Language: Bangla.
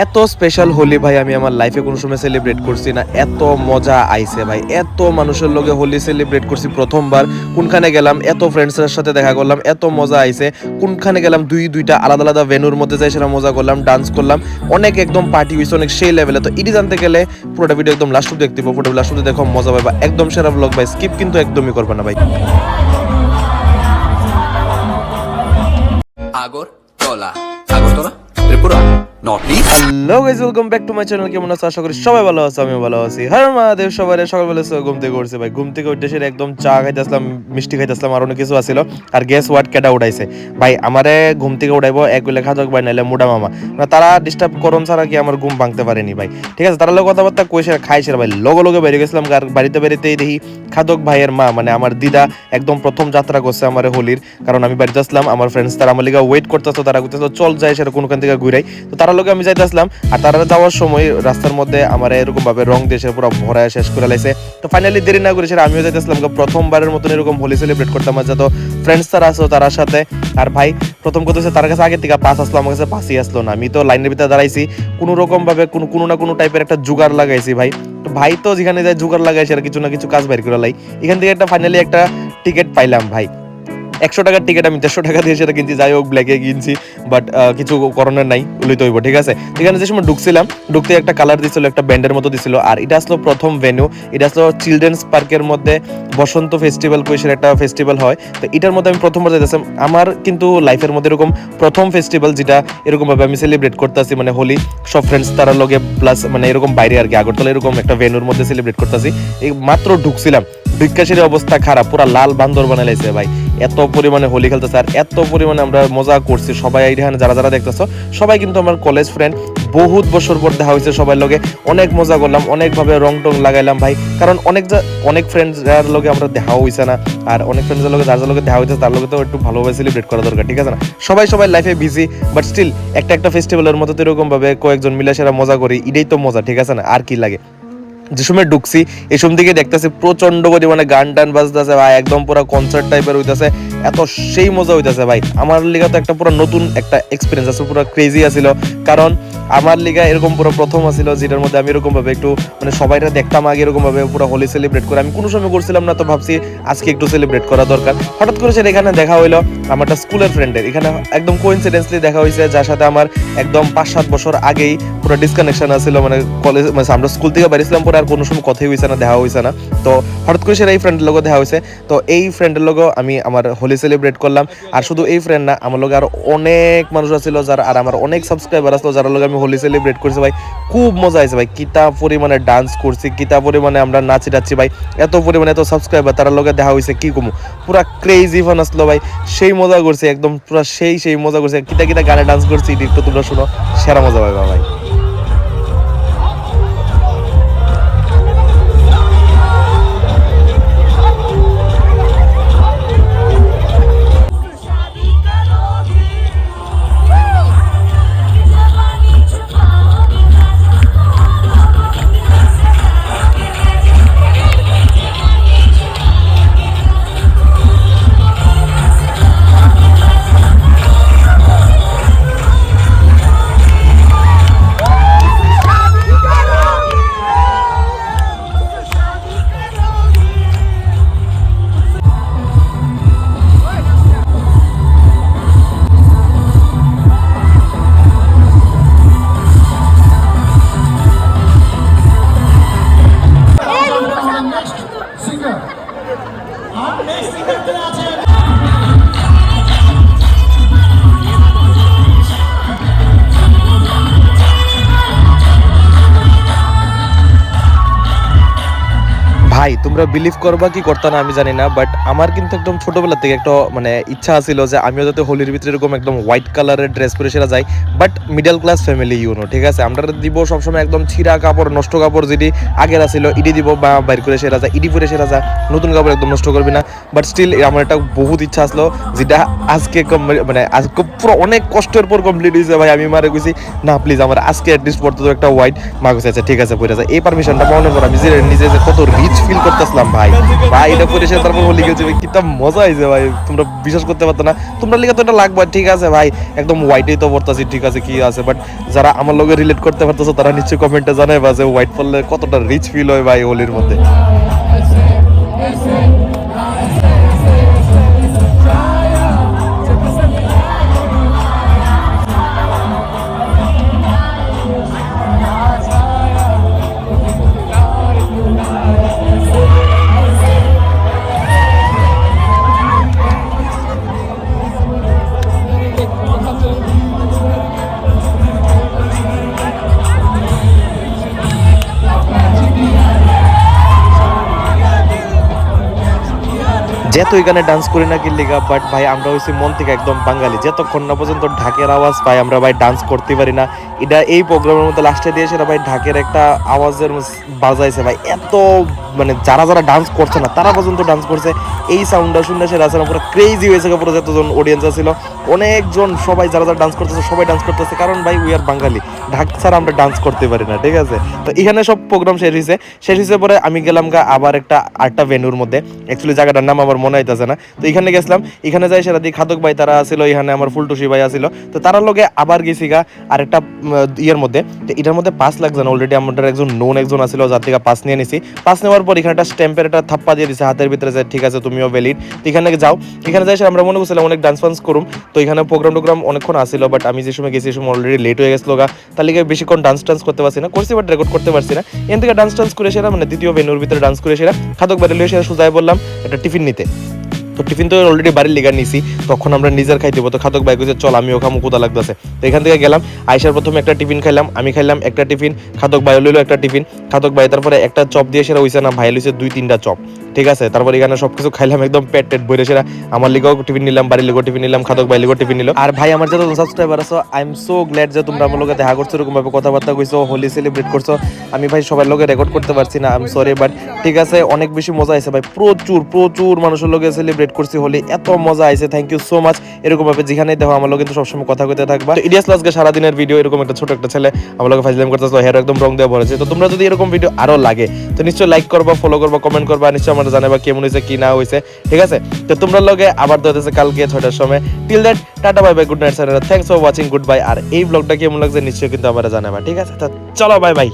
এত স্পেশাল হোলি ভাই আমি আমার লাইফে কোনো সময় সেলিব্রেট করছি না। এত মজা আইছে ভাই, এত মানুষের লগে হোলি সেলিব্রেট করছি প্রথমবার। কোনখানে গেলাম, এত ফ্রেন্ডসের সাথে দেখা করলাম, এত মজা আইছে। কোনখানে গেলাম, দুইটা আলাদা আলাদা ভেনুর মধ্যে যাই, সেটা মজা করলাম, ডান্স করলাম, অনেক একদম পার্টি হয়েছে, অনেক সেই লেভেলে। তো এটি জানতে গেলে পুরোটা ভিডিও একদম লাস্ট দেখতে হবে, পুরোটা লাস্ট দেখো মজা পাবে, একদম সেরা ব্লগ ভাই, স্কিপ কিন্তু একদমই করবে না ভাই। Agartala Agartala Tripura north east. Hello guys, welcome back to my channel. কেমন আছো? আশা করি সবাই ভালো আছে, আমিও ভালো আছি। হ্যাঁ মহাদেব, সবাই সকালবেলা ঘুম থেকে উঠছে ভাই। ঘুম থেকে উঠে সেটা একদম চা খাইতেছিলাম, মিষ্টি খাইতেছিলাম, আর অনেক কিছু আসছিল। আর গ্যাস ওয়াট কেটা উঠাইছে ভাই, আমারে ঘুম থেকে উঠাইবো এক বেলা খাদক ভাই, নাইলে মুডা মামা, তারা ডিস্টার্ব করন ছাড়া কি আমার ঘুম ভাঙতে পারেনি ভাই। ঠিক আছে, তারা লোক কথাবার্তা কইছে, খাইছে ভাই। লগে বেরিয়ে গেছিলাম, বাড়িতে বেরিয়েতেই দেখি খাদক ভাইয়ের মা, মানে আমার দিদা, একদম প্রথম যাত্রা করছে আমার হোলির। কারণ আমি বাড়িতে আসলাম, আমার ফ্রেন্ডস তারা আমার লিগা ওয়েট করতেছো, তারা করতেছো চল যাই সেটা কোনখান থেকে ঘুরাই। তো তারা লোকে আমি যাইতেছিলাম, আর তারা যাওয়ার সময় রাস্তার মধ্যে আমার এরকম ভাবে রং দিয়ে পুরো ভরায় শেষ করে লাইছে। তো ফাইনালি দেরি না করে সেটা আমিও যাইতেছিলাম, প্রথমবারের মতন এরকম হোলি সেলিব্রেট করতাম। আর যত ফ্রেন্ডস তারা আসো তার সাথে। আর ভাই প্রথম কথা হচ্ছে তার কাছে আগে থেকে পাস আসলো, আমার কাছে পাসই আসলো না। আমি তো লাইনের ভিতরে দাঁড়াইছি, কোনো রকম ভাবে কোনো না কোনো টাইপের একটা জোগাড় লাগাইছি ভাই। তো ভাই তো যেখানে যায় জোগাড় লাগাইছে আর কিছু না কিছু কাজ বের করে লাই। এখান থেকে একটা ফাইনালি একটা টিকিট পাইলাম ভাই। 100 টাকার টিকিট আমি 150 টাকা দিয়ে সেটা কিনছি, যাই হোক ব্ল্যাকে কিনছি, বাট কিছু করণের নাই, উলিত হইব। ঠিক আছে, এখানে যে সময় ঢুকছিলাম, ঢুকতে একটা কালার দিছিল, একটা ব্যান্ডের মতো দিছিল। আর এটা আসলো প্রথম ভেন্যু, এটা আসলো চিলড্রেন্স পার্কের মধ্যে বসন্ত ফেস্টিভ্যাল কইসের একটা ফেস্টিভ্যাল হয়। তো এটার মধ্যে আমি প্রথমবার যাইতেছি। আমার কিন্তু লাইফের মধ্যে এরকম প্রথম ফেস্টিভ্যাল যেটা এরকম ভাবে আমি সেলিব্রেট করতেছি, মানে হোলি সব ফ্রেন্ডস তারা লগে প্লাস মানে এরকম বাইরে আর কি আগরতলা এরকম একটা ভেন্যুর মধ্যে সেলিব্রেট করতেছি। এই মাত্র ঢুকছিলাম, বিকাশের অবস্থা খারাপ, পুরা লাল বান্দর বানাইছে ভাই। এত পরিমাণে হোলি খেলতেছে আর এত পরিমাণে আমরা মজা করছি সবাই। এখানে যারা যারা দেখতেছো সবাই কিন্তু আমার কলেজ ফ্রেন্ড, বহুত বছর পর দেখা হয়েছে সবাই লগে, অনেক মজা করলাম, অনেকভাবে রং টং লাগাইলাম ভাই। কারণ অনেক ফ্রেন্ডস যার লগে আমরা দেখা হয়েছে না, আর অনেক ফ্রেন্ডসের লগে যার লগে দেখা হয়েছে তার লগে তো একটু ভালোভাবে সেলিব্রেট করা দরকার। ঠিক আছে না, সবাই লাইফে বিজি, বাট স্টিল একটা ফেস্টিভ্যালের মতো এরকম ভাবে কয়েকজন মিলে সেরা মজা করি, এটাই তো মজা। ঠিক আছে না, আর কি লাগে। যে সময় ঢুকছি এই সময় দিকে দেখতেছি প্রচন্ড পরিমাণে গান টান বাজতেছে ভাই, একদম পুরো কনসার্ট টাইপের হইতেছে, এত সেই মজা হইতেছে ভাই। আমার লিগা তো একটা পুরো নতুন একটা এক্সপিরিয়েন্স আছে, পুরো ক্রেজি আছিল। কারণ আমার লিগা এরকম পুরো প্রথম আছিল, যেটার মধ্যে আমি এরকম ভাবে একটু মানে সবাইটা দেখতাম আগে এরকম ভাবে পুরো হোলি সেলিব্রেট করে আমি কোনো সময় করছিলাম না। তো ভাবছি আজকে একটু সেলিব্রেট করা দরকার। হঠাৎ করে সেটা এখানে দেখা হইলো আমার একটা স্কুলের ফ্রেন্ডের, এখানে একদম কোইন্সিডেন্সলি দেখা হয়েছে, যার সাথে আমার একদম 5-7 বছর আগেই পুরো ডিসকানেকশন আছিল, মানে কলেজ মানে আমরা স্কুল থেকে বেরিয়েছিলাম পরে আর কোনো সময় কথাই হয়েছে না, দেখা হয়েছে না। তো হঠাৎ করে সেটা এই ফ্রেন্ডের লোক দেখা হয়েছে। তো এই ফ্রেন্ডের লোক আমি আমার হোলি সেলিব্রেট করলাম। আর শুধু এই ফ্রেন্ড না, আমার লোক আরো অনেক মানুষ আছিল যারা, আর আমার অনেক সাবস্ক্রাইবার আসলো যারা লোক আমি হোলি সেলিব্রেট করছি ভাই। খুব মজা হয়েছে ভাই, কিতা পরিমাণে ডান্স করছি, কিতা পরিমাণে আমরা নাচি টাচ্ছি ভাই। এত পরিমাণে এত সাবস্ক্রাইবার তারা লোকে দেখা হয়েছে কি কমু, পুরা ক্রেজি ফান আসলো ভাই। সেই মজা করছি একদম পুরা সেই মজা করছি, কিতা গানে ডান্স করছি, একটু তোমরা শুনো, সেরা মজা পাইবা ভাই। ভাই তোমরা বিলিভ করবা কি করতা না আমি জানি না, বাট আমার কিন্তু একদম ছোটবেলা থেকে একটা মানে ইচ্ছা ছিল যে আমিও যাতে হোলির ভিতরে এরকম একদম হোয়াইট কালারের ড্রেস পরে সেরা যাই। But middle class family you know, ঠিক আছে, আমরা দিব সবসময় একদম ছিঁড়া কাপড়, নষ্ট কাপড় যেটি আগের আসিল ইডি দিব বা বাইর করে সেরা যায়, ইডি পরে সেরা যায়, নতুন কাপড় একদম নষ্ট করবি না। বাট স্টিল আমার একটা বহুত ইচ্ছা আসলো, যেটা আজকে মানে আজকে পুরো অনেক কষ্টের পর কমপ্লিট হয়েছে ভাই। আমি মারে গেছি না প্লিজ আমার আজকে অ্যাটলিস্ট পড়তে তো একটা হোয়াইট মাগুছে, আছে ঠিক আছে পরে যায়। এই পারমিশনটা পাওয়ানোর পর আমি নিজে যে কত রিচ ফিল করতেছিলাম ভাই ভাই এটা করে এসে তারপর হোলি খেলছে ভাই কিটা মজা হয়েছে ভাই তোমরা বিশ্বাস করতে পারতো না তোমরা লিগে তো এটা লাগবে ঠিক আছে ভাই একদম হোয়াইটেই তো পড়তাছি ঠিক আছে কি আছে বাট যারা আমার লগে রিলেট করতে পারতেছো তারা নিশ্চয়ই কমেন্টে জানাইবা যে হোয়াইট পরলে কতটা রিচ ফিল হয় ভাই হোলির মধ্যে। যেত ওইখানে ডান্স করি না কি লিগা বাট ভাই আমরা হইছি মন থেকে একদম বাঙালি যতক্ষণ না পর্যন্ত ঢাকের আওয়াজ পাই আমরা ভাই ডান্স করতে পারি না। এটা এই প্রোগ্রামের মধ্যে লাস্টে দিয়ে সেটা ভাই ঢাকের একটা আওয়াজের বাজাইছে ভাই এত মানে যারা যারা ডান্স করছে না তারা পর্যন্ত ডান্স করছে এই সাউন্ডটা শুনে সে রাস্তা পুরো ক্রেজি হয়েছে পুরো যতজন অডিয়েন্স ছিল অনেকজন সবাই যারা যারা ডান্স করতেছে সবাই ডান্স করতেছে কারণ ভাই উই আর বাঙালি ঢাক ছাড়া আমরা ডান্স করতে পারি না ঠিক আছে। তো এখানে সব প্রোগ্রাম শেষ হয়েছে পরে আমি গেলাম গা আবার আরেকটা ভেন্যুর মধ্যে অ্যাকচুয়ালি জায়গাটার নাম আমার মনে হইতেছে না। তো এখানে গেছিলাম এখানে যাই সেটা দিয়ে খাদক ভাই তারা ছিল এখানে আমার ফুলটুসি ভাই আসিল তো তারা লগে আবার গেছি গা আরেকটা ইয়ের মধ্যে। তো এটার মধ্যে পাস লাগছে না অলরেডি আমাদের একজন নোন একজন আসিল যার থেকে পাস নিয়ে নিছি পাস নেওয়ার পর এখানে একটা স্ট্যাম্পের একটা থাপ্পা দিয়ে দিছে হাতের ভিতরে যে ঠিক আছে তুমিও ভ্যালিড। তো এখানে যাও এখানে যাই আমরা মনে করছিলাম অনেক ডান্স ফান্স করুম তো এখানে প্রোগ্রাম অনেকক্ষণ আসিল বাট আমি যে সময় গেছি সময় অলরেডি লেট হয়ে গেছিল গা তার লিগে বেশিক্ষণ ডান্স করতে পারছি না করছি বাট রেকর্ড করতে পারছি না। এখান থেকে ডান্স করে সেরা মানে দ্বিতীয় ভেন্যুর ভিতরে ডান্স করে সেরা খাদক বাড়ি লয়ে সেরা সুজায় বললাম একটা টিফিন নিতে। তো টিফিন তো অলরেডি বাড়ির লিগা নিছি তখন আমরা নিজের খাই দেবো তো খাদক ভাই কইছে চল আমিও খামু কোথা লাগতেছে। তো এখান থেকে গেলাম আইসার প্রথমে একটা টিফিন খাইলাম আমি খাইলাম একটা টিফিন খাদক ভাই লইলো একটা টিফিন খাদক ভাই তারপরে একটা চপ দিয়ে সেরা হইছে না ভাই লইছে 2-3টা চপ ঠিক আছে। তারপর এখানে সবকিছু খাইলাম একদম পেট ভরে সেরা আমার লিগেও টিফিন নিলাম বাড়ির লিগেও টিফিন নিলাম খাদক ভাই লিগেও টিফিন নিল। আর ভাই আমার যত সাবস্ক্রাইবার আছো আই এম সো গ্ল্যাড যে তোমরা আমার লগে দেখা করছো এরকম ভাবে কথাবার্তা কইছো হোলি সেলিব্রেট করছো। আমি ভাই সবার লগে রেকর্ড করতে পারছি না আই এম সরি বাট ঠিক আছে অনেক বেশি মজা আইছে ভাই প্রচুর মানুষের লগে সেলিব্রেট করছি হোলি এত মজা আইছে থ্যাংক ইউ সো মাচ। এরকম ভাবে যেখানে দেখো আমার লগে কিন্তু সবসময় কথা কইতে থাকবা। তো ইডিয়াস লাজকে সারাদিনের ভিডিও এরকম একটা ছোট একটা ছেলে আমার লগে ফাইজলাম করতেছে হেয়ার একদম রং দেওয়া ভরেছে। তো তোমরা যদি এরকম ভিডিও আরো লাগে তো নিশ্চয়ই লাইক করবা ফলো করবা কমেন্ট করবা নিশ্চয়ই আমরা জানাবা কেমন হয়েছে কি না হয়েছে ঠিক আছে। তো তোমরা লগে আবার দেখতেছে কালকে 6টার সময় till that tata bye bye good night sir thanks for watching good bye. আর এই ব্লগটা কেমন লাগছে নিশ্চয়ই কিন্তু আবার জানাবা ঠিক আছে। তো চলো বাই বাই।